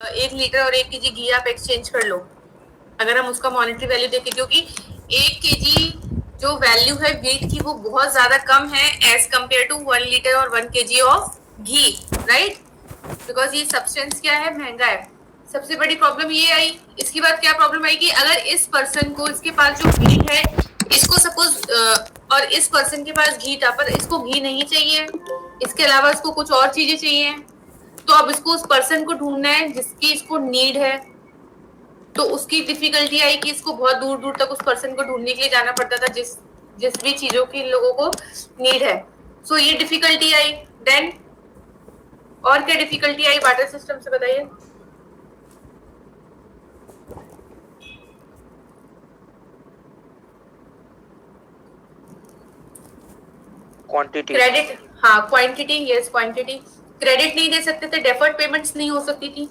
1 litre और 1 kg घी आप exchange कर लो, अगर हम उसका मॉनेटरी वैल्यू देखें, क्योंकि 1 kg जो वैल्यू है वीट की वो बहुत ज्यादा कम है एज कम्पेयर टू 1 लीटर और 1 kg of ghee, right? Because ये सब्सटेंस क्या है, महंगा है। सबसे बड़ी प्रॉब्लम ये आई। इसके बाद क्या प्रॉब्लम आई कि अगर इस पर्सन को, इसके पास जो वीट है, इसको सपोज और इस पर्सन के पास घी था पर इसको घी नहीं चाहिए, इसके अलावा इसको कुछ और चीजें चाहिए, तो अब इसको उस पर्सन को ढूंढना है जिसकी इसको नीड है। तो उसकी डिफिकल्टी आई कि इसको बहुत दूर दूर तक उस पर्सन को ढूंढने के लिए जाना पड़ता था जिस जिस भी चीजों की इन लोगों को नीड है। सो ये डिफिकल्टी आई। देन और क्या डिफिकल्टी आई बार्टर सिस्टम से, बताइए। क्वांटिटी, क्रेडिट, हाँ क्वांटिटी, यस क्वांटिटी। क्रेडिट नहीं दे सकते थे, डेफर्ड पेमेंट्स नहीं हो सकती थी।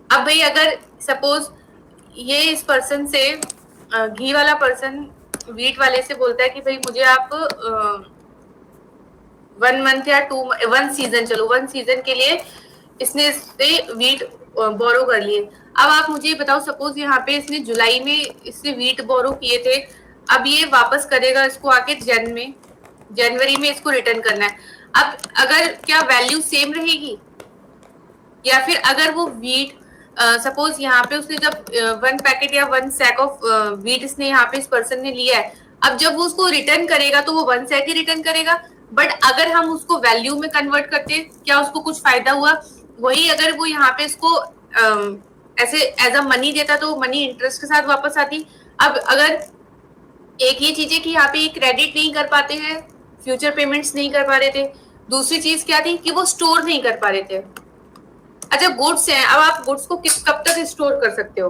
अब भाई अगर सपोज ये इस पर्सन से घी वाला पर्सन वीट वाले से बोलता है कि भाई मुझे आप 1 मंथ या 1 सीजन, चलो 1 सीजन के लिए इसने इससे वीट बोरो कर लिए। अब आप मुझे बताओ, सपोज यहाँ पे इसने जुलाई में इससे वीट बोरो किए थे, अब ये वापस करेगा इसको आके जनवरी में इसको रिटर्न करना है। अब अगर क्या वैल्यू सेम रहेगी, या फिर अगर वो वीट सपोज यहाँ पे उसने जब 1 पैकेट या 1 सैक ऑफ वीट इसने यहाँ पे इस पर्सन ने लिया है, अब जब वो उसको रिटर्न करेगा तो वो 1 सैक ही रिटर्न करेगा। बट अगर हम उसको वैल्यू में कन्वर्ट करते, क्या उसको कुछ फायदा हुआ? वही अगर वो यहाँ पे इसको ऐसे एज अ मनी देता तो मनी इंटरेस्ट के साथ वापस आती। अब अगर एक ये चीज है कि यहाँ पे क्रेडिट नहीं कर पाते हैं, फ्यूचर पेमेंट्स नहीं कर पा रहे थे। दूसरी चीज क्या थी कि वो स्टोर नहीं कर पा रहे थे। अच्छा गुड्स हैं, अब आप गुड्स को कब तक स्टोर कर सकते हो?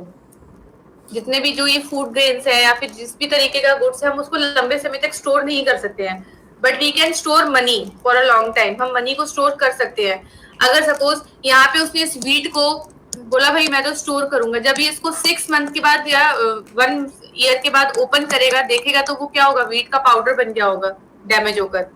जितने भी जो ये फूड ग्रेन्स है या फिर जिस भी तरीके का गुड्स है, हम उसको लंबे समय तक स्टोर नहीं कर सकते हैं। But we can store money for a long time, हम मनी को स्टोर कर सकते हैं। अगर सपोज यहाँ पे उसने इस वीट को बोला भाई मैं तो स्टोर करूंगा, जब ये इसको 6 मंथ के बाद या 1 ईयर के बाद ओपन करेगा, देखेगा तो वो क्या होगा, वीट का पाउडर बन गया होगा डैमेज होकर।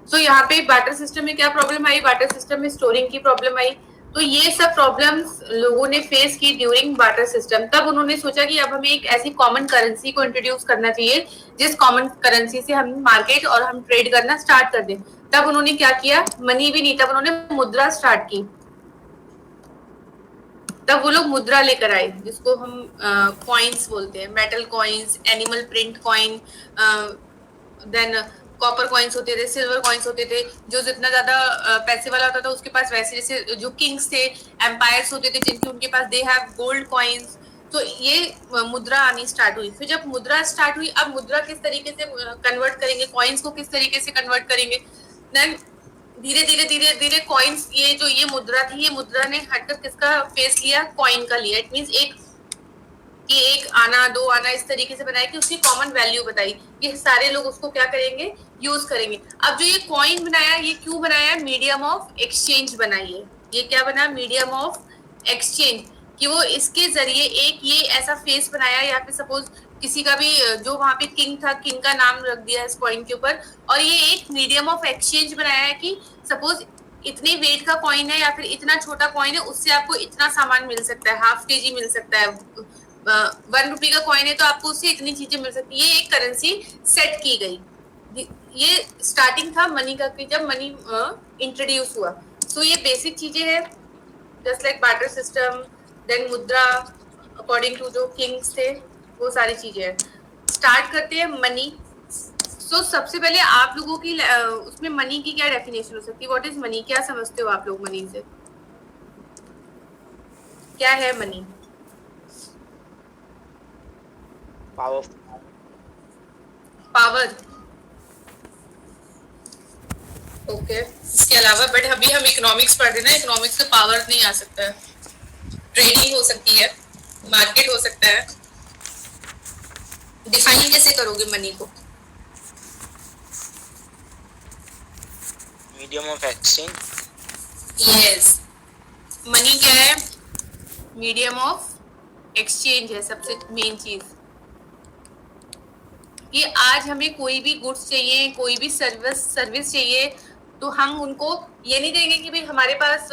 तो यहाँ पे बार्टर सिस्टम में क्या प्रॉब्लम आई, बार्टर सिस्टम में स्टोरिंग की प्रॉब्लम आई। तो ये सब प्रॉब्लम्स लोगों ने फेस की ड्यूरिंग बार्टर सिस्टम। तब उन्होंने सोचा कि अब हमें एक ऐसी कॉमन करेंसी को इंट्रोड्यूस करना चाहिए जिस कॉमन करेंसी से हम मार्केट और हम ट्रेड करना स्टार्ट कर दें। तब उन्होंने क्या किया, मनी भी नहीं, तब उन्होंने मुद्रा स्टार्ट की। तब वो लोग मुद्रा लेकर आए जिसको हम कॉइन्स बोलते हैं, metal coins, animal print coin, than copper coins होते थे, सिल्वर कॉइन्स होते थे। जो जितना ज्यादा पैसे वाला होता था उसके पास वैसे, जैसे जो किंग्स थे, एम्पायर्स होते थे जिनके उनके पास दे हैव गोल्ड कॉइन्स। तो ये मुद्रा आनी स्टार्ट हुई। फिर जब मुद्रा स्टार्ट हुई, अब मुद्रा किस तरीके से कन्वर्ट करेंगे, कॉइन्स को किस तरीके से कन्वर्ट करेंगे। देन धीरे धीरे धीरे धीरे कॉइन्स, ये मुद्रा थी, ये मुद्रा ने हटकर किसका फेस लिया, कॉइन का लिया। इट मीन्स एक आना, 2 आना, इस तरीके से बनाया कि उसकी कॉमन वैल्यू बताई, ये सारे लोग उसको क्या करेंगे, यूज करेंगे। अब जो ये कॉइन बनाया, ये क्यों बनाया, मीडियम ऑफ एक्सचेंज बनाइए। ये क्या बना, मीडियम ऑफ एक्सचेंज, कि वो इसके जरिए एक ये ऐसा फेस बनाया, या फिर सपोज किसी का भी जो वहां पे किंग था, किंग का नाम रख दिया इस कॉइन के ऊपर, और ये एक मीडियम ऑफ एक्सचेंज बनाया है कि सपोज इतने वेट का कॉइन है या फिर इतना छोटा कॉइन है, उससे आपको इतना सामान मिल सकता है, ½ kg मिल सकता है। 1 रुपये का कॉइन है तो आपको उससे इतनी चीजें मिल सकती है। ये एक करेंसी सेट की गई। ये स्टार्टिंग था मनी का, कि जब मनी इंट्रोड्यूस हुआ। तो ये बेसिक चीजें हैं, just like barter system, then मुद्रा अकॉर्डिंग टू जो किंग्स थे, वो सारी चीजें हैं। स्टार्ट करते हैं मनी। सो सबसे पहले आप लोगों की उसमें मनी की क्या डेफिनेशन हो सकती है, व्हाट इज मनी, क्या समझते हो आप लोग मनी से, क्या है मनी? Power, power, okay. इसके अलावा बट अभी हम इकोनॉमिक्स पढ़ रहे हैं ना, इकोनॉमिक्स से पावर नहीं आ सकता है। ट्रेडिंग हो सकती है, मार्केट हो सकता है। डिफाइन कैसे करोगे मनी को? Medium of exchange. Yes, money क्या है, मीडियम ऑफ एक्सचेंज है सबसे मेन चीज। कि आज हमें कोई भी गुड्स चाहिए, कोई भी सर्विस चाहिए, तो हम उनको ये नहीं देंगे कि भाई हमारे पास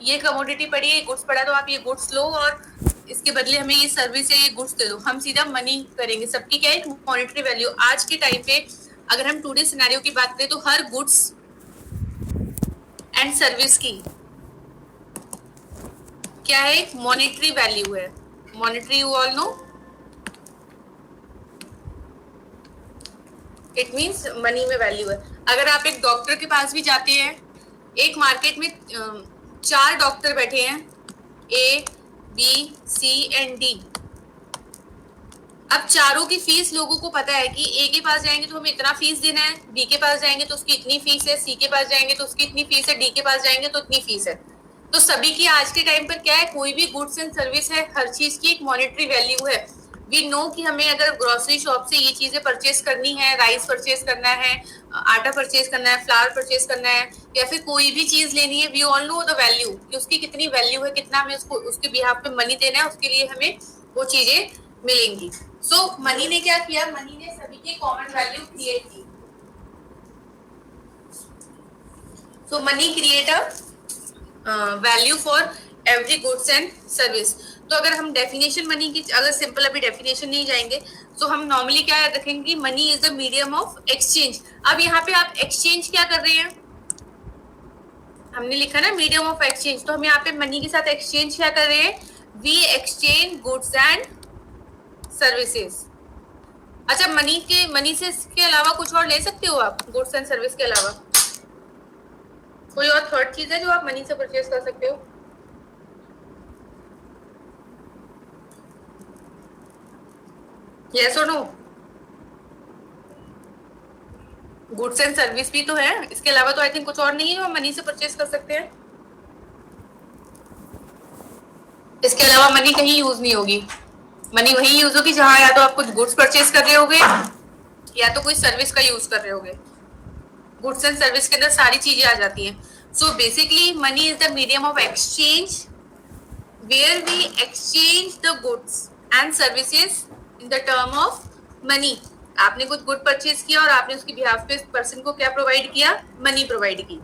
ये कमोडिटी पड़ी है, गुड्स पड़ा, तो आप ये गुड्स लो और इसके बदले हमें ये सर्विस या ये गुड्स दे दो, हम सीधा मनी करेंगे। सबकी क्या है, मॉनेटरी वैल्यू। आज के टाइम पे अगर हम टुडे सिनेरियो की बात करें तो हर गुड्स एंड सर्विस की क्या है, मॉनेटरी वैल्यू है। Monetary you all know, it means money में वैल्यू है। अगर आप एक डॉक्टर के पास भी जाते हैं, एक मार्केट में 4 डॉक्टर बैठे हैं, A B C and D. अब चारों की फीस लोगों को पता है कि ए के पास जाएंगे तो हमें इतना फीस देना है, बी के पास जाएंगे तो उसकी इतनी फीस है, सी के पास जाएंगे तो उसकी इतनी फीस है, डी के पास जाएंगे तो इतनी फीस है। तो सभी की आज के टाइम पर क्या है, कोई भी गुड्स एंड सर्विस है, हर चीज की एक मॉनेटरी वैल्यू है। वी नो कि हमें अगर ग्रोसरी शॉप से ये चीजें परचेस करनी है, राइस परचेस करना है, आटा परचेस करना है, फ्लावर परचेस करना है, या फिर कोई भी चीज लेनी है, we all know the value कि उसकी कितनी वैल्यू है, कितना हमें उसको उसके बिहाफ पे मनी देना है, उसके लिए हमें वो चीजें मिलेंगी। सो मनी ने क्या किया, मनी ने सभी की कॉमन वैल्यू क्रिएट की। So money create a value for every goods and service. तो अगर हम डेफिनेशन मनी की, अगर सिंपल अभी डेफिनेशन नहीं जाएंगे, तो हम नॉर्मली क्या याद रखेंगे, money is the medium of exchange. अब यहाँ पे आप एक्सचेंज क्या कर रहे हैं, हमने लिखा ना मीडियम ऑफ एक्सचेंज, तो हम यहाँ पे मनी के साथ एक्सचेंज क्या कर रहे हैं, we exchange goods and services. अच्छा, मनी से इसके अलावा कुछ और ले सकते हो आप, गुड्स एंड सर्विस के अलावा कोई और थर्ड चीज है जो आप मनी से परचेज कर सकते हो? यस और नो? गुड्स एंड सर्विस भी तो है, इसके अलावा तो आई थिंक कुछ और नहीं है जो हम मनी से परचेज कर सकते हैं। इसके अलावा मनी कहीं यूज नहीं होगी। मनी वही यूज होगी जहां या तो आप कुछ गुड्स परचेज कर रहे होगे या तो कोई सर्विस का यूज कर रहे होगे। गुड्स एंड सर्विस के अंदर सारी चीजें आ जाती हैं। So basically money is the medium of exchange where we exchange the goods and services in the term of money. आपने कुछ गुड परचेज किया और आपने उसकी बिहाफ पे पर्सन को क्या प्रोवाइड किया, मनी प्रोवाइड की।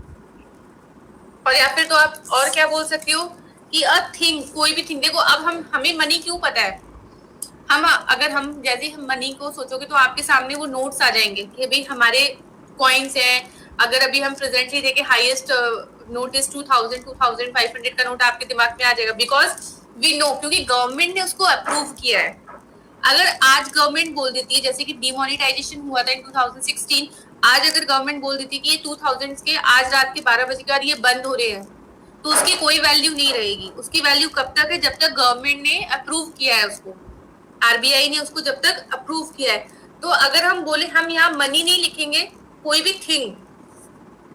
और या फिर तो आप और क्या बोल सकते हो कि अ थिंग, कोई भी थिंग। देखो अब हमें मनी क्यों पता है, अगर हम जैसे हम मनी को सोचोगे तो आपके सामने वो नोट्स आ जाएंगे कि भाई हमारे कॉइन्स हैं। अगर अभी हम प्रेजेंटली देखें, हाईएस्ट नोट इज 2000, 2500 का नोट आपके दिमाग में आ जाएगा, बिकॉज वी नो, क्योंकि गवर्नमेंट ने उसको अप्रूव किया है। अगर आज गवर्नमेंट बोल देती है, जैसे कि डिमोनेटाइजेशन हुआ था इन 2016, आज अगर गवर्नमेंट बोल देती है कि ये 2000 के आज रात के 12 बजे के बाद ये बंद हो रहे हैं, तो उसकी कोई वैल्यू नहीं रहेगी। उसकी वैल्यू कब तक है, जब तक गवर्नमेंट ने अप्रूव किया है उसको, आरबीआई ने उसको जब तक अप्रूव किया है। तो अगर हम बोले, हम यहाँ मनी नहीं लिखेंगे, कोई भी थिंग,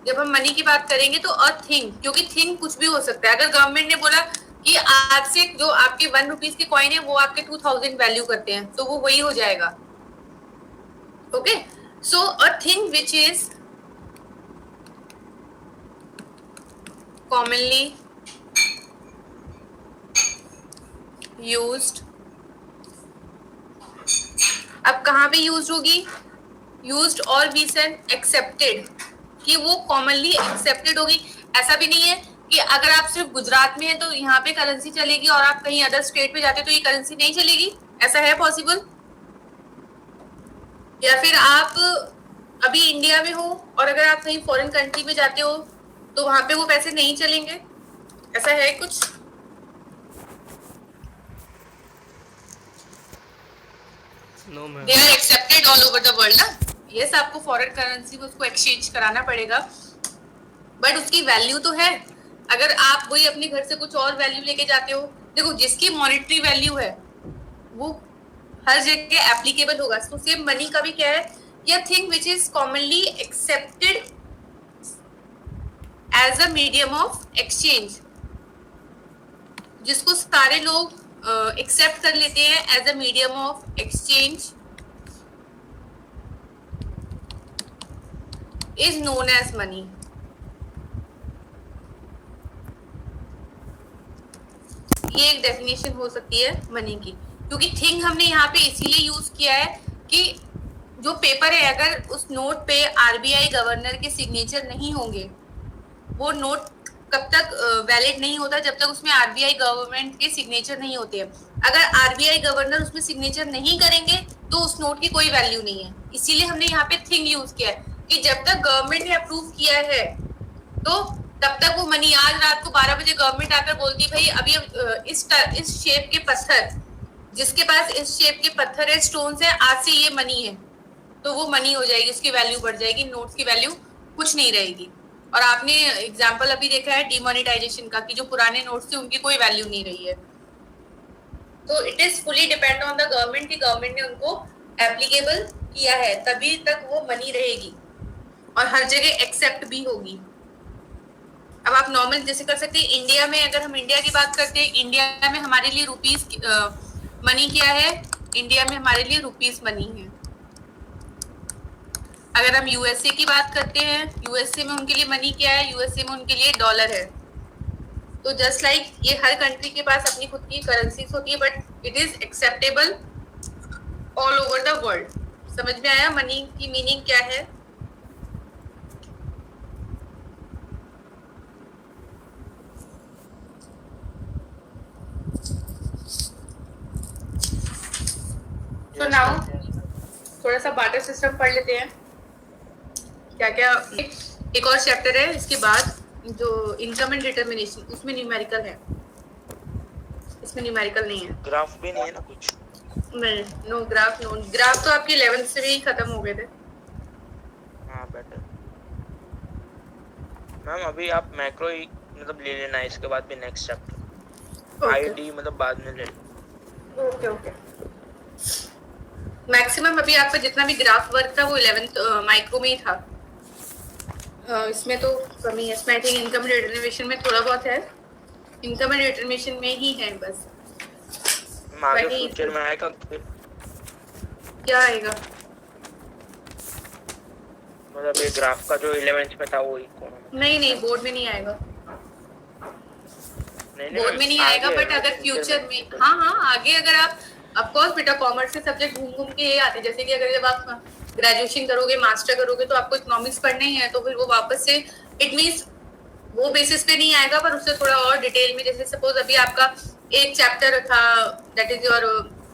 जब हम मनी की बात करेंगे तो अ थिंग, क्योंकि थिंग कुछ भी हो सकता है। अगर गवर्नमेंट ने बोला कि आज से जो आपके 1 रुपीज के कॉइन है वो आपके 2000 वैल्यू करते हैं, तो वो वही हो जाएगा। Okay, so a thing which is commonly used, अब कहाँ पे यूज्ड होगी, यूज्ड और बी सेन एक्सेप्टेड, कि वो कॉमनली एक्सेप्टेड होगी। ऐसा भी नहीं है कि अगर आप सिर्फ गुजरात में है तो यहाँ पे करेंसी चलेगी और आप कहीं अदर स्टेट पे जाते तो ये करेंसी नहीं चलेगी, ऐसा है पॉसिबल? या फिर आप अभी इंडिया में हो और अगर आप कहीं फॉरेन कंट्री में जाते हो तो वहां पे वो पैसे नहीं चलेंगे, ऐसा है कुछ? No ma'am. They are accepted all over the world ना। यस, आपको फॉरेन करेंसी में उसको एक्सचेंज कराना पड़ेगा, बट उसकी वैल्यू तो है। अगर आप वही अपने घर से कुछ और वैल्यू लेके जाते हो, देखो जिसकी मॉनेटरी वैल्यू है वो हर जगह एप्लीकेबल होगा। तो सेम मनी का भी क्या है, ये thing which is commonly accepted as a medium of exchange, जिसको सारे लोग एक्सेप्ट कर लेते हैं as a medium of exchange, is known as money. ये एक डेफिनेशन हो सकती है मनी की, क्योंकि थिंग हमने यहाँ पे इसीलिए यूज किया है कि जो पेपर है, अगर उस नोट पे आरबीआई गवर्नर के सिग्नेचर नहीं होंगे, वो नोट कब तक वैलिड नहीं होता, जब तक उसमें आरबीआई गवर्नमेंट के सिग्नेचर नहीं होते हैं। अगर आरबीआई गवर्नर उसमें सिग्नेचर नहीं करेंगे तो उस नोट की कोई वैल्यू नहीं है। इसीलिए हमने यहाँ पे थिंग यूज किया है कि जब तक गवर्नमेंट ने अप्रूव किया है तो तब तक वो मनी, आज रात को 12 बजे गवर्नमेंट आकर बोलती भाई अभी इस शेप के पत्थर, जिसके पास इस शेप के पत्थर है, स्टोन्स है, आज से ये मनी है, तो वो मनी हो जाएगी, उसकी वैल्यू बढ़ जाएगी, नोट्स की वैल्यू कुछ नहीं रहेगी। और आपने एग्जाम्पल अभी देखा है डिमोनेटाइजेशन का कि जो पुराने नोट्स थे उनकी कोई वैल्यू नहीं रही है। तो it is fully depend on the government कि गवर्नमेंट ने उनको एप्लीकेबल किया है, तभी तक वो मनी रहेगी और हर जगह एक्सेप्ट भी होगी। अब आप नॉर्मल जैसे कर सकते हैं, इंडिया में अगर हम इंडिया की बात करते हैं, इंडिया में हमारे लिए रुपीस मनी क्या है, इंडिया में हमारे लिए रुपीस मनी है। अगर हम यूएसए की बात करते हैं, यूएसए में उनके लिए मनी क्या है, यूएसए में उनके लिए डॉलर है। तो जस्ट लाइक ये हर कंट्री के पास अपनी खुद की करेंसीज होती है, but it is acceptable all over the world. समझ में आया मनी की मीनिंग क्या है? तो नाउ थोड़ा सा बार्टर सिस्टम पढ़ लेते हैं क्या क्या। एक और चैप्टर है इसके बाद जो इनकम एंड डिटर्मिनेशन, उसमें न्यूमेरिकल है, इसमें न्यूमेरिकल नहीं है। ग्राफ भी नहीं है ना कुछ? नहीं, नो ग्राफ, नो ग्राफ तो आपके 11th से ही खत्म हो गए थे। हाँ बेटर मैम, अभी आप मैक्रो ही मतलब ले लेना है, इसके बाद भी नेक्स्ट चैप्टर आईडी मतलब बाद में ले लेना। Okay okay. मैक्सिमम अभी आपका जितना भी ग्राफ वर्क था वो 11th माइक्रो में ही था। इसमें तो कमी है, इसमें आई थिंक इनकम डिटरमिनेशन में थोड़ा बहुत है, इनकम एंड डिटरमिनेशन में ही है बस। आगे फ्यूचर में आएगा फिर क्या आएगा? मतलब ये ग्राफ का जो 11th में था वो ही कौन? नहीं बोर्ड में नहीं आएगा, नहीं बोर्ड में नहीं आएगा, बट अगर फ्यूचर में, हाँ आगे अगर आप ऑफ कोर्स बेटा कॉमर्स के सब्जेक्ट घूम घूम के ये आते हैं, जैसे कि अगर जब आप ग्रेजुएशन करोगे, मास्टर करोगे, तो आपको इकोनॉमिक्स पढ़ना ही है, तो फिर वो वापस से इट मींस वो बेसिस पे नहीं आएगा, पर उससे थोड़ा और डिटेल में, जैसे सपोज अभी आपका एक चैप्टर था that is your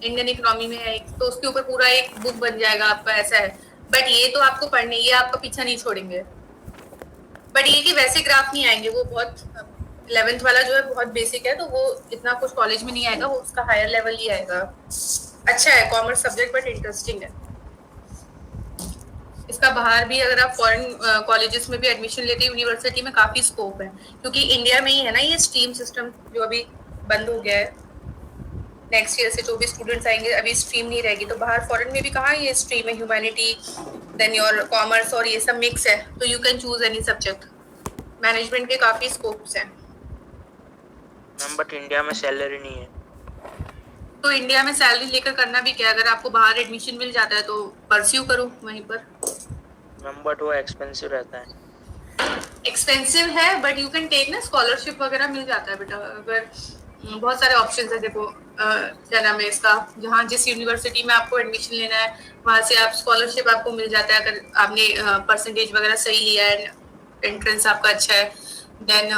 Indian economy में है, तो उसके ऊपर पूरा एक बुक बन जाएगा आपका, ऐसा है। बट ये तो आपको पढ़ने, ये आपका पीछा नहीं छोड़ेंगे। बट ये कि वैसे ग्राफ नहीं आएंगे, वो बहुत 11th वाला जो है बहुत बेसिक है, तो वो इतना कुछ कॉलेज में नहीं आएगा, वो उसका हायर लेवल ही आएगा। अच्छा है कॉमर्स सब्जेक्ट, बट इंटरेस्टिंग है। इसका बाहर भी अगर आप फॉरेन कॉलेजेस में भी एडमिशन लेते हैं, यूनिवर्सिटी में काफी स्कोप है, क्योंकि इंडिया में ही है ना ये स्ट्रीम सिस्टम जो अभी बंद हो गया है। नेक्स्ट ईयर से जो भी स्टूडेंट्स आएंगे, अभी स्ट्रीम नहीं रहेगी, तो बाहर फॉरेन में भी कहाँ ये स्ट्रीम है, ह्यूमैनिटी देन योर कॉमर्स और ये सब मिक्स है, तो you can choose any subject. Management के काफी स्कोप्स हैं। बट इंडिया में सैलरी नहीं है, तो इंडिया में सैलरी लेकर करना भी क्या, अगर आपको बाहर एडमिशन मिल जाता है तो परस्यू करो वहीं पर। मैम बट वो एक्सपेंसिव रहता है। एक्सपेंसिव है बट यू कैन टेक ना, स्कॉलरशिप वगैरह मिल जाता है बेटा। अगर बहुत सारे ऑप्शंस है, देखो क्या नाम है इसका, जहाँ जिस यूनिवर्सिटी में आपको एडमिशन लेना है वहाँ से आप स्कॉलरशिप आपको मिल जाता है, अगर आपने परसेंटेज वगैरह सही लिया है, एंट्रेंस आपका अच्छा है। देन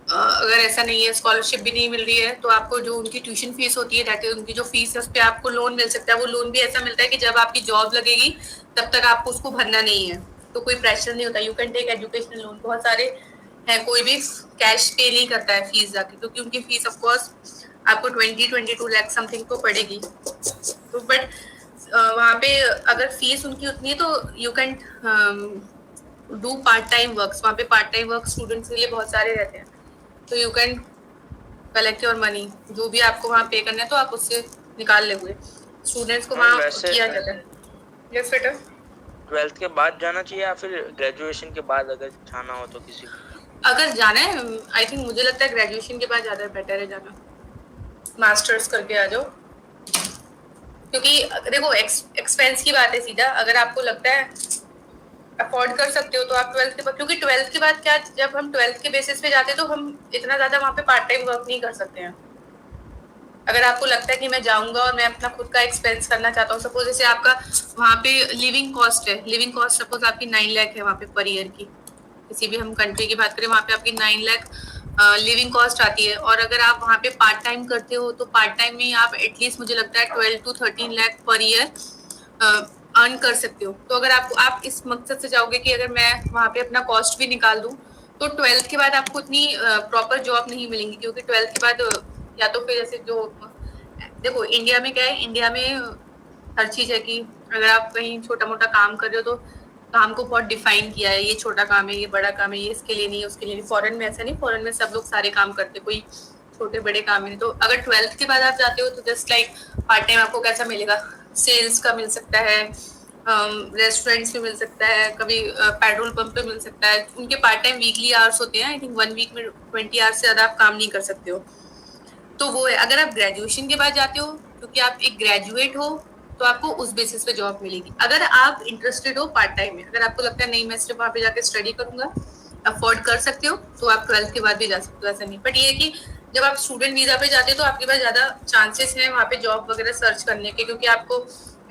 अगर ऐसा नहीं है, स्कॉलरशिप भी नहीं मिल रही है, तो आपको जो उनकी ट्यूशन फीस होती है, दैट इज उनकी जो फीस है, उस पर आपको लोन मिल सकता है। वो लोन भी ऐसा मिलता है कि जब आपकी जॉब लगेगी तब तक आपको उसको भरना नहीं है, तो कोई प्रेशर नहीं होता। You can take educational loan, बहुत सारे हैं, कोई भी कैश पे नहीं करता है फीस जाके, क्योंकि उनकी फीस ऑफ कोर्स आपको 22 लाख समथिंग तो पड़ेगी। तो बट वहाँ पे अगर फीस उनकी उतनी है तो you can do part time works, वहाँ पे पार्ट टाइम वर्क स्टूडेंट्स के लिए बहुत सारे रहते हैं, तो you can collect your money, जो भी आपको वहाँ पे करना है तो आप उससे निकाल ले हुए। स्टूडेंट्स को वहाँ किया जाता है। यस बेटा। 12th के बाद जाना चाहिए या फिर ग्रेजुएशन के बाद अगर जाना हो तो किसी को? अगर जाना है, आई थिंक मुझे लगता है ग्रेजुएशन के बाद ज़्यादा बेटर है जाना, मास्टर्स करके आ जाओ। क्योंकि देखो एक्सपेंस की बात है सीधा, अगर आपको लगता है अफोर्ड कर सकते हो तो आप 12th के बाद, क्योंकि 12th के बाद क्या, जब हम 12th के बेसिस पे जाते हैं तो हम इतना ज़्यादा वहाँ पे पार्ट टाइम वर्क नहीं कर सकते हैं। अगर आपको लगता है कि मैं जाऊंगा और मैं अपना खुद का एक्सपेंस करना चाहता हूँ, सपोज जैसे आपका वहाँ पे लिविंग कॉस्ट है, लिविंग कॉस्ट सपोज आपकी 9 लाख है वहाँ पे पर ईयर की, किसी भी हम कंट्री की बात करें, वहाँ पे आपकी 9 लाख लिविंग कॉस्ट आती है। और अगर आप वहाँ पे पार्ट टाइम करते हो तो पार्ट टाइम में आप एटलीस्ट मुझे लगता है 12 to 13 lakh per year earn कर सकते हो। तो अगर आप इस मकसद से जाओगे कि अगर मैं वहाँ पे अपना कॉस्ट भी निकाल दूँ, तो 12th के बाद आपको इतनी प्रॉपर जॉब नहीं मिलेंगी, क्योंकि 12th के बाद या तो फिर जैसे जो देखो इंडिया में क्या है, इंडिया में हर चीज है कि अगर आप कहीं छोटा मोटा काम कर रहे हो तो काम को बहुत डिफाइन किया है, ये छोटा काम है, ये बड़ा काम है, ये इसके लिए नहीं है, उसके लिए नहीं। फॉरेन में ऐसा नहीं, फॉरेन में सब लोग सारे काम करते, कोई छोटे बड़े काम नहीं। तो अगर 12th के बाद आप जाते हो तो जस्ट लाइक पार्ट टाइम आपको कैसा मिलेगा, सेल्स का मिल सकता है, रेस्टोरेंट्स में मिल सकता है, कभी पेट्रोल पंप पे मिल सकता है। उनके पार्ट टाइम वीकली आवर्स होते हैं, आई थिंक 1 वीक में 20 आवर्स से ज्यादा आप काम नहीं कर सकते हो। तो वो है, अगर आप ग्रेजुएशन के बाद जाते हो क्योंकि आप एक ग्रेजुएट हो तो आपको उस बेसिस पे जॉब मिलेगी। अगर आप इंटरेस्टेड हो पार्ट टाइम में, अगर आपको लगता है नहीं मैं सिर्फ वहाँ पे जाके स्टडी करूंगा, अफोर्ड कर सकते हो, तो आप 12th के बाद भी जा सकते हो, ऐसा नहीं। बट ये है कि जब आप स्टूडेंट वीजा पे जाते हो तो आपके पास ज्यादा चांसेस हैं वहाँ पे जॉब वगैरह सर्च करने के, क्योंकि आपको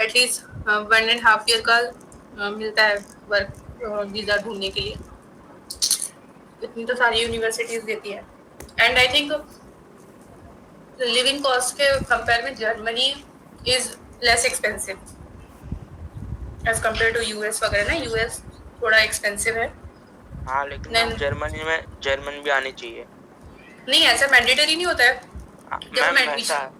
एटलीस्ट 1.5 ईयर का मिलता है वर्क वीजा ढूंढने के लिए। इतनी तो सारी यूनिवर्सिटीज देती है। And I think living cost के कंपेयर में Germany is less expensive as compare to US वगैरह ना। यूएस थोड़ा एक्सपेंसिव है। हाँ, लेकिन जर्मनी में जर्मन भी आनी चाहिए। नहीं, ऐसा मैंडेटरी नहीं होता है। जब हम मैम एडमिशन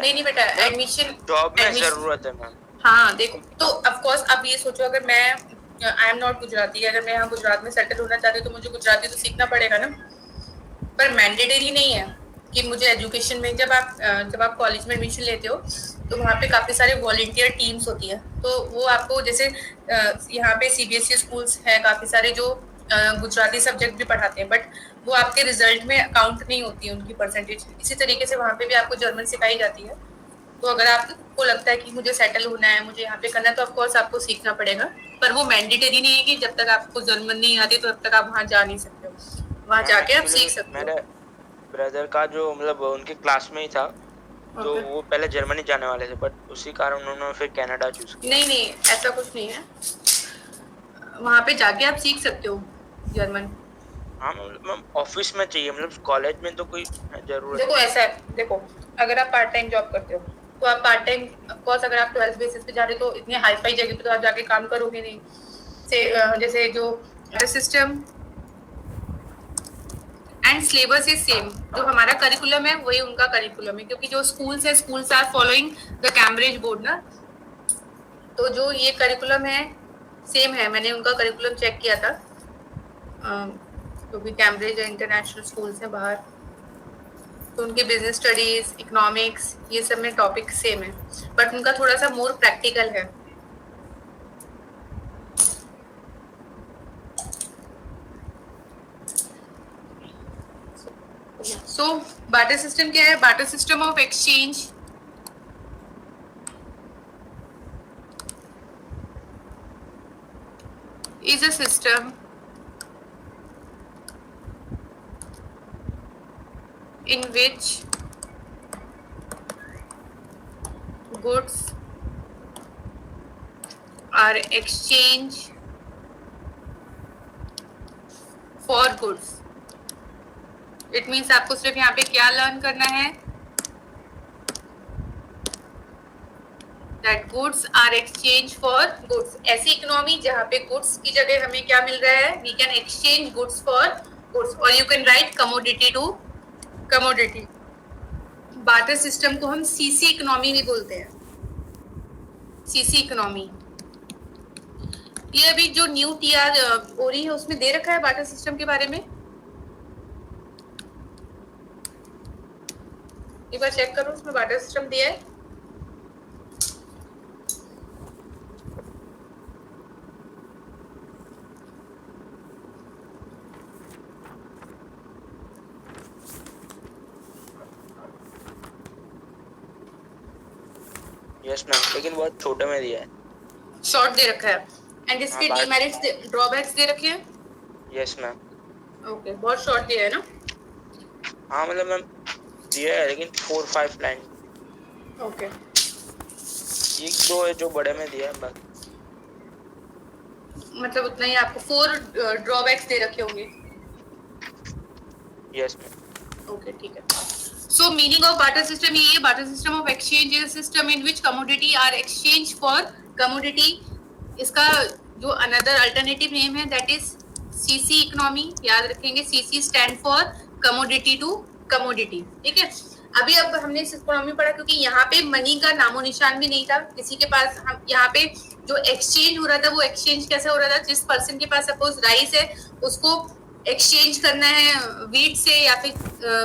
नहीं बेटा, एडमिशन जॉब में जरूरत है मैम। हाँ देखो, तो ऑफ कोर्स अब ये सोचो, अगर मैं आई एम नॉट गुजराती, अगर मैं यहाँ गुजरात में सेटल होना चाहती हूँ तो मुझे गुजराती तो सीखना पड़ेगा ना। पर मैंडेटरी नहीं है कि मुझे एजुकेशन में, जब आप कॉलेज में एडमिशन लेते हो तो वहाँ पे काफ़ी सारे वॉलंटियर टीम्स होती हैं। तो वो आपको जैसे यहाँ पे सीबीएसई स्कूल्स हैं काफ़ी सारे जो गुजराती सब्जेक्ट भी पढ़ाते हैं, बट वो आपके रिजल्ट में काउंट नहीं होती है उनकी परसेंटेज। इसी तरीके से वहाँ पे भी आपको जर्मन सिखाई जाती है। तो अगर आपको लगता है कि मुझे सेटल होना है, मुझे यहाँ पे करना है, तो ऑफकोर्स आपको सीखना पड़ेगा। पर वो मैंडेटरी नहीं है कि जब तक आपको जर्मन नहीं आती तो तब तक आप वहाँ जा नहीं सकते हो। वहाँ जाके आप सीख सकते हो। मेरे ब्रदर का जो मतलब उनके क्लास में ही था, तो वो पहले जर्मनी जाने वाले थे, बट उसी कारण उन्होंने फिर कनाडा चूज किया। नहीं, ऐसा कुछ नहीं है, वहाँ पे जाके आप सीख सकते हो जर्मन। हाँ मतलब ऑफिस में चाहिए, मतलब कॉलेज में तो कोई जरूरत। देखो ऐसा है, देखो अगर आप पार्ट टाइम जॉब करते हो तो आप पार्ट टाइम ऑफकोर्स अगर आप 12th बेसिस पे जा रहे हो तो इतनी हाई फाई जगह पे तो आप जाके काम करोगे नहीं। जैसे जो system and syllabus is same, जो हमारा करिकुलम है वही उनका करिकुलम है, क्योंकि जो स्कूल्स है, schools are following the Cambridge board ना। तो जो ये करिकुलम है सेम है, मैंने उनका करिकुलम चेक किया था, क्योंकि कैम्ब्रिज इंटरनेशनल स्कूल्स हैं बाहर, तो उनके बिजनेस स्टडीज, इकोनॉमिक्स, ये सब में टॉपिक सेम है, बट उनका थोड़ा सा मोर प्रैक्टिकल है। सो बार्टर सिस्टम क्या है? Barter system of exchange is a system in which goods are exchanged for goods. It means आपको सिर्फ यहाँ पे क्या लर्न करना है? That goods are exchanged for goods. ऐसी इकोनॉमी जहाँ पे goods की जगह हमें क्या मिल रहा है? We can exchange goods for goods, और you can write commodity to commodity. Barter system को हम सीसी इकोनॉमी भी बोलते हैं, सीसी इकोनॉमी। ये अभी जो न्यू टीआर हो रही है उसमें दे रखा है बार्टर सिस्टम के बारे में, एक बार चेक करो उसमें बार्टर सिस्टम दिया है। यस मैम, लेकिन बहुत छोटे में दिया है। शॉर्ट दे रखा है, एंड इसके डीमेरिट्स ड्रॉबैक्स दे रखे हैं। Yes ma'am. ओके, बहुत शॉर्ट दिया है ना? हाँ मतलब मैम दिया है, लेकिन 4-5 लाइन। ओके, एक दो है जो बड़े में दिया है बस। मतलब उतना ही आपको 4 ड्रॉबैक्स दे रखे होंगे। Yes ma'am. ओके ठीक है। So meaning of barter system ये barter system of exchange is system in which commodity are exchange for commodity. इसका जो अनदर अल्टरनेटिव नेम है दैट इज सीसी इकोनॉमी, याद रखेंगे। CC stand for commodity to commodity, ठीक है। अभी अब हमने इस इकोनॉमी पढ़ा क्योंकि यहाँ पे मनी का नामो निशान भी नहीं था किसी के पास। हम यहाँ पे जो एक्सचेंज हो रहा था वो एक्सचेंज कैसे हो रहा था, जिस पर्सन के पास सपोज राइस है उसको एक्सचेंज करना है वीट से या फिर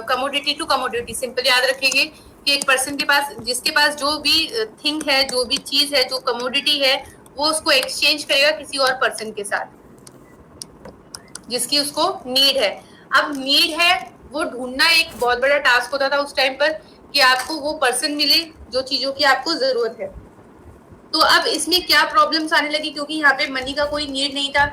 कमोडिटी टू कमोडिटी। सिंपल याद रखेंगे कि एक पर्सन के पास जिसके पास जो भी थिंग है, जो भी चीज है, जो कमोडिटी है, वो उसको एक्सचेंज करेगा किसी और पर्सन के साथ जिसकी उसको नीड है। अब नीड है वो ढूंढना एक बहुत बड़ा टास्क होता था उस टाइम पर कि आपको वो पर्सन मिले जो चीजों की आपको जरूरत है। तो अब इसमें क्या प्रॉब्लम्स आने लगी, क्योंकि यहाँ पे मनी का कोई नीड नहीं था,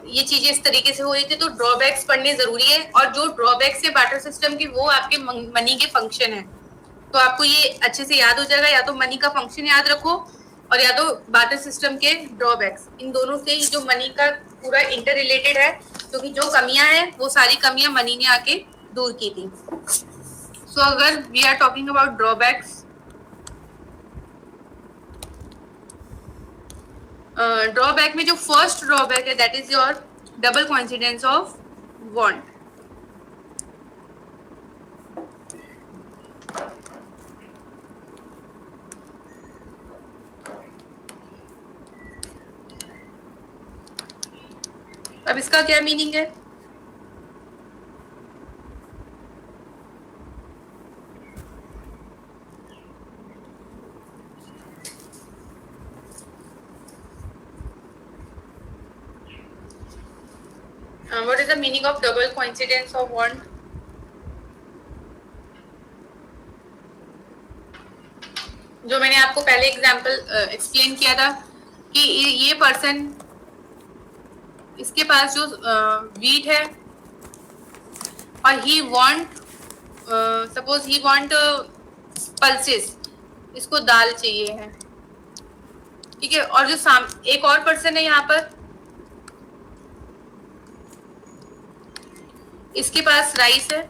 ये चीजें इस तरीके से हो रही थी, तो ड्रॉबैक्स पढ़ने जरूरी है। और जो ड्रॉबैक्स है बार्टर सिस्टम के वो आपके मनी के फंक्शन है। तो आपको ये अच्छे से याद हो जाएगा, या तो मनी का फंक्शन याद रखो और या तो बार्टर सिस्टम के ड्रॉबैक्स। इन दोनों से ही जो मनी का पूरा इंटर रिलेटेड है, क्योंकि जो कमियां हैं वो सारी कमियां मनी ने आके दूर की थी। सो अगर we are talking about drawbacks, drawback में जो फर्स्ट ड्रॉबैक है that is your double coincidence of want. अब इसका क्या मीनिंग है? What is the meaning of double coincidence of want? जो मैंने आपको पहले एग्जांपल एक्सप्लेन किया था कि ये पर्सन, इसके पास जो वीट है और he want, suppose he want pulses, इसको दाल चाहिए है, ठीक है। और जो एक और पर्सन है यहाँ पर, इसके पास राइस है,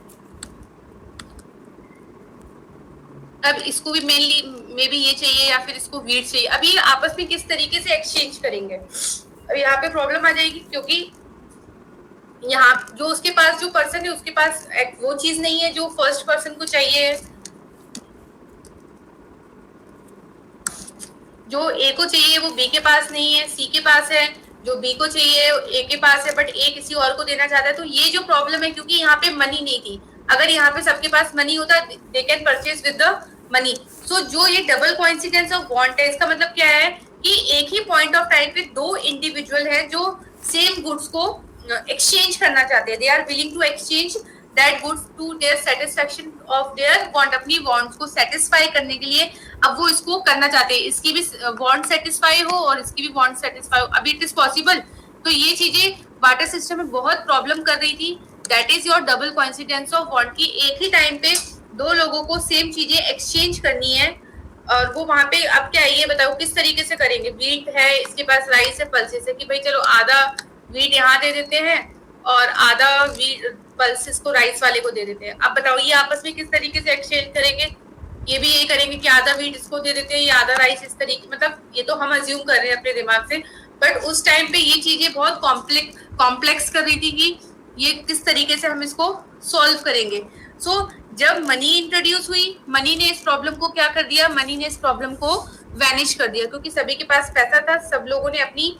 अब इसको भी मेनली मे बी ये चाहिए या फिर इसको वीट चाहिए। अब ये आपस में किस तरीके से एक्सचेंज करेंगे, अब यहाँ पे प्रॉब्लम आ जाएगी, क्योंकि यहाँ जो उसके पास जो पर्सन है उसके पास वो चीज नहीं है जो फर्स्ट पर्सन को चाहिए है। जो ए को चाहिए वो बी के पास नहीं है, सी के पास है, जो बी को चाहिए ए के पास है, बट ए किसी और को देना चाहता है। तो ये जो प्रॉब्लम है, क्योंकि यहाँ पे मनी नहीं थी। अगर यहाँ पे सबके पास मनी होता they can purchase with the money. So जो ये डबल कोइंसिडेंस ऑफ वांट है, इसका मतलब क्या है कि एक ही पॉइंट ऑफ टाइम पे दो इंडिविजुअल है जो सेम गुड्स को एक्सचेंज करना चाहते हैं। They are willing to exchange that goods to their satisfaction of their want. अपनी वांट्स को सेटिस्फाई करने के लिए अब वो इसको करना चाहते हैं, इसकी भी वांट सेटिस्फाई हो और इसकी भी वांट सेटिस्फाई हो। अभी इट इज पॉसिबल। तो ये चीजें बार्टर सिस्टम में बहुत प्रॉब्लम कर रही थी। That is your double coincidence of want की एक ही टाइम पे दो लोगों को सेम चीजें एक्सचेंज करनी है। और वो वहां पे अब क्या है ये बताओ किस तरीके से करेंगे। वीट है, इसके पास राइस है, पल्सेस है, कि भाई चलो आधा वीट यहाँ दे देते हैं और आधा पल्सेस को राइस वाले को दे देते हैं। अब बताओ ये आपस में किस तरीके से एक्सचेंज करेंगे। ये भी यही करेंगे कि आधा वीट इसको दे देते हैं, ये आधा राइस, इस तरीके। मतलब ये तो हम अज्यूम कर रहे हैं अपने दिमाग से, बट उस टाइम पे ये चीजें बहुत कॉम्प्लेक्स कर रही थी कि ये किस तरीके से हम इसको सॉल्व करेंगे। सो जब मनी इंट्रोड्यूस हुई, मनी ने इस प्रॉब्लम को क्या कर दिया, मनी ने इस प्रॉब्लम को वैनिश कर दिया, क्योंकि सभी के पास पैसा था। सब लोगों ने अपनी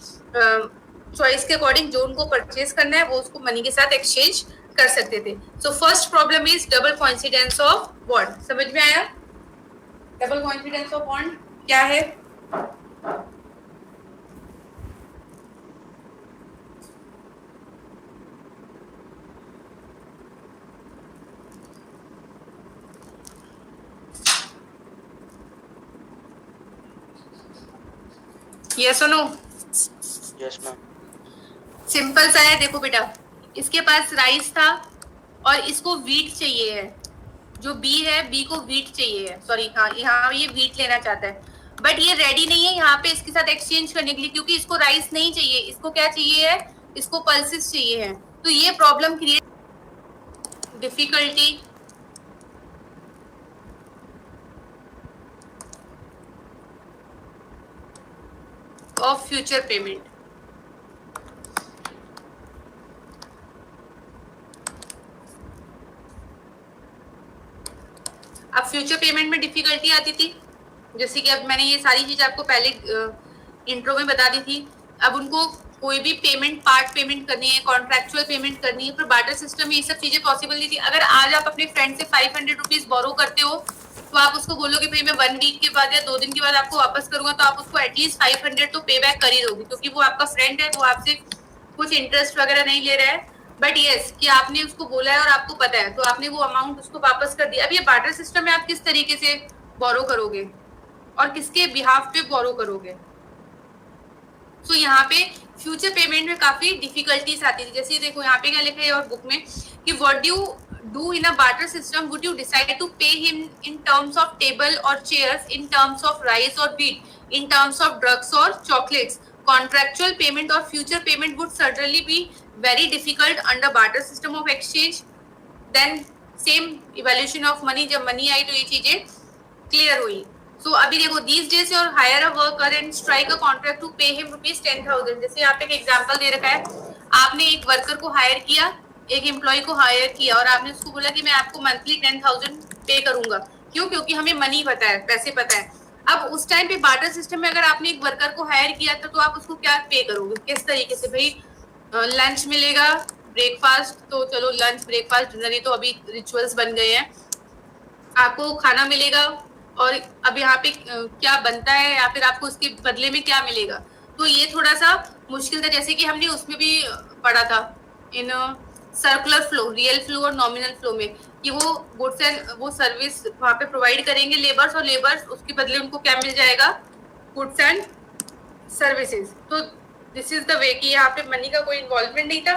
चॉइस के अकॉर्डिंग जो उनको परचेज करना है वो उसको मनी के साथ एक्सचेंज कर सकते थे। So first problem is double coincidence of want. समझ में आया डबल कोइंसिडेंस ऑफ वांट क्या है? यस और नो? Yes ma'am. सिंपल सा है। देखो बेटा, इसके पास राइस था और इसको वीट चाहिए है। जो बी है, बी को वीट चाहिए है। सॉरी, हाँ, यहाँ ये वीट लेना चाहता है। बट ये रेडी नहीं है यहाँ पे इसके साथ एक्सचेंज करने के लिए, क्योंकि इसको राइस नहीं चाहिए, इसको क्या चाहिए है, इसको पल्सेस चाहिए है। तो ये problem create difficulty of future payment. अब फ्यूचर पेमेंट में डिफिकल्टी आती थी, जैसे कि अब मैंने ये सारी चीज आपको पहले इंट्रो में बता दी थी। अब उनको कोई भी पेमेंट, पार्ट पेमेंट करनी है, कॉन्ट्रेक्चुअल पेमेंट करनी है, पर बार्टर सिस्टम में ये सब चीजें पॉसिबल नहीं थी। अगर आज आप अपने फ्रेंड से 500 रुपीज बोरो करते हो, तो आप उसको बोलोगे भाई मैं 1 वीक के बाद या 2 दिन के बाद आपको वापस करूंगा, तो आप उसको एटलीस्ट 500 तो पे बैक कर ही दोगे, क्योंकि वो आपका फ्रेंड है, वो आपसे कुछ इंटरेस्ट वगैरह नहीं ले रहा है। बट यस कि आपने उसको बोला है और आपको पता है, तो आपने वो अमाउंट उसको वापस कर दिया। अब ये बार्टर सिस्टम में आप किस तरीके से बोरो करोगे और किसके बिहाफ पे बोरो करोगे? सो यहाँ पे फ्यूचर पेमेंट में काफी डिफिकल्टीज आती थी। जैसे देखो यहाँ पे क्या लिखा है और बुक में कि what do do in a barter system, would you decide to pay him in terms of table और chairs, in terms of rice और wheat, in terms of drugs और chocolates? Contractual payment or future payment would certainly be very difficult under barter system of exchange. Then same evaluation of money, जब money आई तो ये चीजें clear हुई। So अभी देखो these days your hire a worker and strike a contract to pay him rupees 10,000। जैसे यहाँ पे एक एग्जाम्पल दे रखा है, आपने एक वर्कर को हायर किया, एक एम्प्लॉय को हायर किया और आपने उसको बोला कि मैं आपको मंथली 10,000 पे करूंगा। क्यों? क्योंकि हमें मनी पता है, पैसे पता है। अब उस टाइम पे बार्टर सिस्टम में अगर आपने एक वर्कर को हायर किया था, तो आप उसको क्या पे करोगे, किस तरीके से? भाई लंच मिलेगा, ब्रेकफास्ट, तो चलो लंच ब्रेकफास्ट डिनर ही तो अभी रिचुअल्स बन गए हैं। आपको खाना मिलेगा और अब यहाँ पे क्या बनता है या फिर आपको उसके बदले में क्या मिलेगा, तो ये थोड़ा सा मुश्किल था। जैसे कि हमने उसमें भी पढ़ा था in circular flow, real flow और नॉमिनल फ्लो में, कि वो गुड्स एंड वो सर्विस वहाँ पे प्रोवाइड करेंगे लेबर्स, और लेबर्स उसके बदले उनको क्या मिल जाएगा, गुड्स एंड सर्विसेज। तो दिस इज द वे कि यहाँ पे मनी का कोई इन्वॉल्वमेंट नहीं था,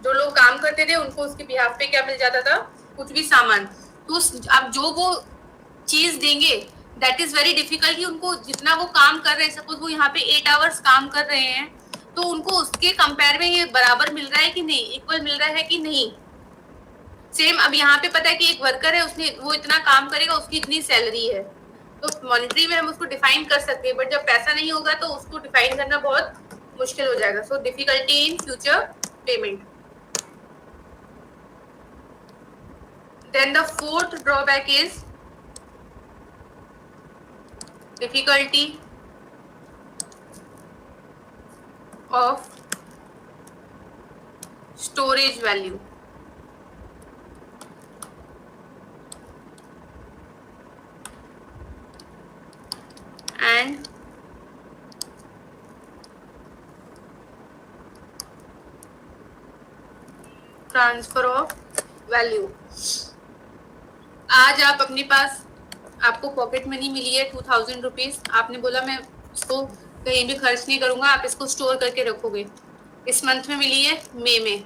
जो लोग काम करते थे उनको उसके बिहाफ पे क्या मिल जाता था, कुछ भी सामान। तो अब जो वो चीज देंगे दैट इज वेरी डिफिकल्ट, कि उनको जितना वो काम कर रहे हैं, सपोज वो यहाँ पे 8 आवर्स काम कर रहे हैं, तो उनको उसके कंपेयर में ये बराबर मिल रहा है कि नहीं, इक्वल मिल रहा है कि नहीं। सेम अब यहाँ पे पता है कि एक वर्कर है, उसने वो इतना काम करेगा, उसकी इतनी सैलरी है, तो मॉनिटरी में हम उसको डिफाइन कर सकते हैं, बट जब पैसा नहीं होगा तो उसको डिफाइन करना बहुत मुश्किल हो जाएगा। So difficulty in future payment. Then the fourth drawback is difficulty of storage value। and transfer of value. आज आप अपने पास, आपको पॉकेट मनी मिली है 2000 रुपीज, आपने बोला मैं इसको कहीं भी खर्च नहीं करूंगा, आप इसको स्टोर करके रखोगे। इस मंथ में मिली है मई में,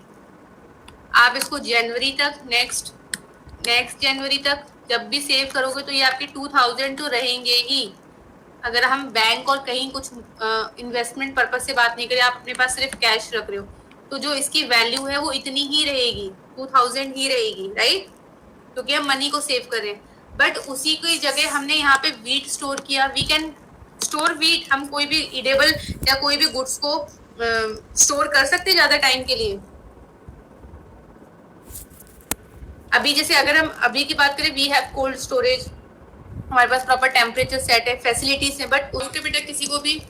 आप इसको जनवरी तक, नेक्स्ट जनवरी तक जब भी सेव करोगे तो ये आपके 2000 तो रहेंगे ही। अगर हम बैंक और कहीं कुछ इन्वेस्टमेंट पर्पज से बात नहीं करें, आप अपने पास सिर्फ कैश रख रहे हो, तो जो इसकी वैल्यू है वो इतनी ही रहेगी, 2000 ही रहेगी, राइट? क्योंकि हम मनी को सेव कर रहे हैं। बट उसी की जगह हमने यहाँ पे वीट स्टोर किया। वी कैन स्टोर वीट, हम कोई भी इडेबल या कोई भी गुड्स को स्टोर कर सकते हैं ज्यादा टाइम के लिए। अभी जैसे अगर हम अभी की बात करें, वी हैव कोल्ड स्टोरेज, हमारे पास प्रॉपर टेम्परेचर सेट है, फैसिलिटीज है, बट उनके बेटा किसी को भी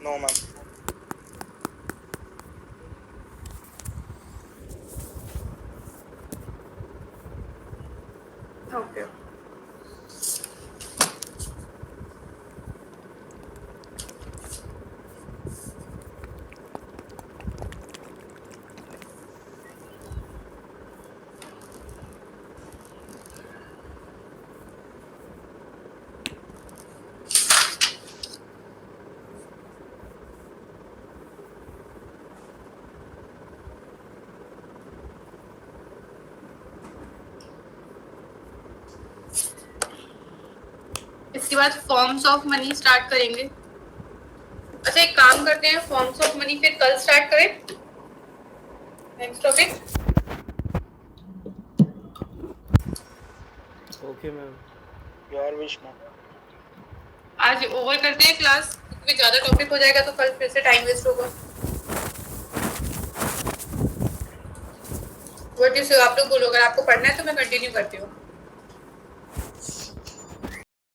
नो मैम। ओके इसके बाद फॉर्म्स ऑफ मनी स्टार्ट करेंगे। अच्छा एक काम करते हैं, फॉर्म्स ऑफ मनी फिर कल स्टार्ट करें। Next topic. Okay ma'am. Your wish ma'am. आज ओवर करते हैं क्लास, क्योंकि ज्यादा टॉपिक हो जाएगा तो कल फिर से टाइम वेस्ट होगा। व्हाट इज आप लोग बोलो, अगर आपको पढ़ना है तो मैं कंटिन्यू करती हूँ।